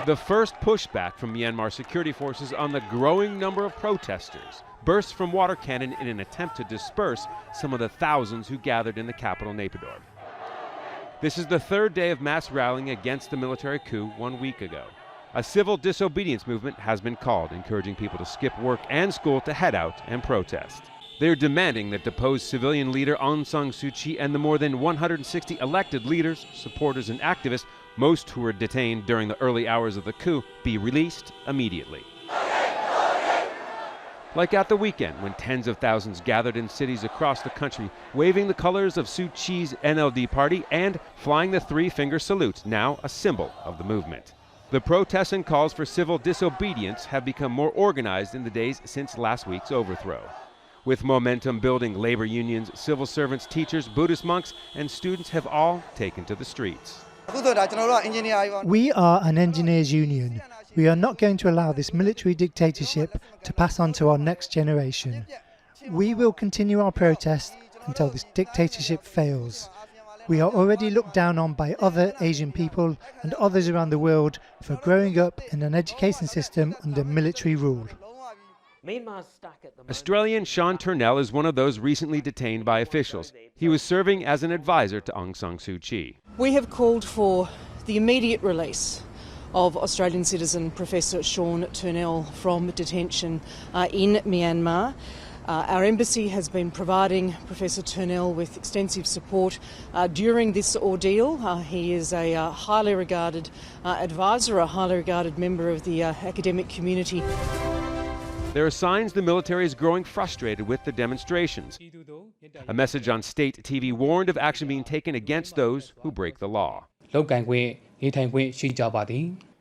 The first pushback from Myanmar security forces on the growing number of protesters. Bursts from water cannon in an attempt to disperse some of the thousands who gathered in the capital, Naypyidaw. This is the third day of mass rallying against the military coup 1 week ago. A civil disobedience movement has been called, encouraging people to skip work and school to head out and protest. They're demanding that deposed civilian leader Aung San Suu Kyi and the more than 160 elected leaders, supporters, and activists, most who were detained during the early hours of the coup, be released immediately. Like at the weekend, when tens of thousands gathered in cities across the country, waving the colors of Suu Kyi's NLD party and flying the three-finger salute, now a symbol of the movement. The protests and calls for civil disobedience have become more organized in the days since last week's overthrow. With momentum building, labor unions, civil servants, teachers, Buddhist monks, and students have all taken to the streets. We are an engineers union. We are not going to allow this military dictatorship to pass on to our next generation. We will continue our protest until this dictatorship fails. We are already looked down on by other Asian people and others around the world for growing up in an education system under military rule. Australian Sean Turnell is one of those recently detained by officials. He was serving as an advisor to Aung San Suu Kyi. We have called for the immediate release of Australian citizen Professor Sean Turnell from detention in Myanmar. Our embassy has been providing Professor Turnell with extensive support during this ordeal. He is a highly regarded advisor, a highly regarded member of the academic community. There are signs the military is growing frustrated with the demonstrations. A message on state TV warned of action being taken against those who break the law.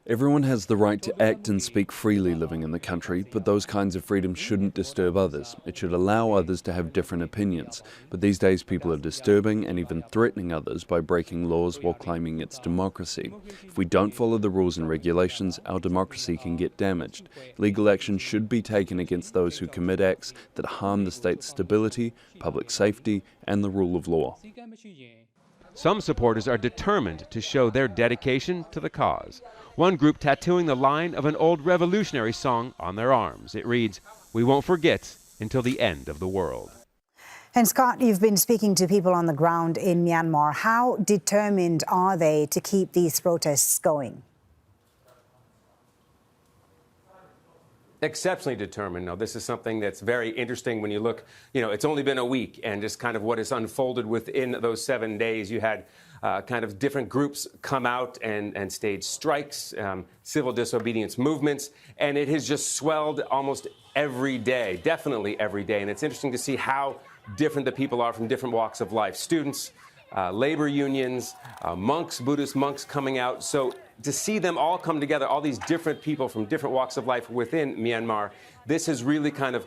Everyone has the right to act and speak freely living in the country, but those kinds of freedoms shouldn't disturb others. It should allow others to have different opinions. But these days people are disturbing and even threatening others by breaking laws while claiming it's democracy. If we don't follow the rules and regulations, our democracy can get damaged. Legal action should be taken against those who commit acts that harm the state's stability, public safety, and the rule of law. Some supporters are determined to show their dedication to the cause. One group tattooing the line of an old revolutionary song on their arms. It reads, "We won't forget until the end of the world." And Scott, you've been speaking to people on the ground in Myanmar. How determined are they to keep these protests going? Exceptionally determined. Now, this is something that's very interesting when you look, it's only been a week and just kind of what has unfolded within those 7 days. You had kind of different groups come out and stage strikes, civil disobedience movements, and it has just swelled almost every day, definitely every day. And it's interesting to see how different the people are from different walks of life. Students, labor unions, monks, Buddhist monks coming out. So to see them all come together, all these different people from different walks of life within Myanmar, this has really kind of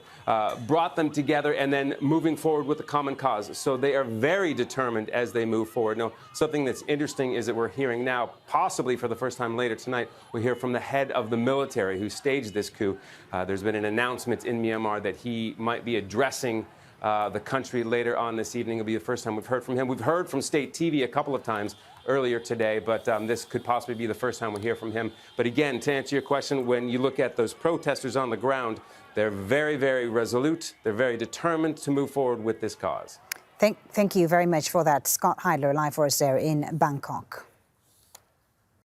brought them together and then moving forward with a common cause. So they are very determined as they move forward. Now, something that's interesting is that we're hearing now, possibly for the first time later tonight, we hear from the head of the military who staged this coup. There's been an announcement in Myanmar that he might be addressing the country later on this evening. It'll be the first time we've heard from him. We've heard from state TV a couple of times earlier today, but this could possibly be the first time we hear from him. But again, to answer your question, when you look at those protesters on the ground, they're very, very resolute. They're very determined to move forward with this cause. Thank you very much for that. Scott Heidler, live for us there in Bangkok.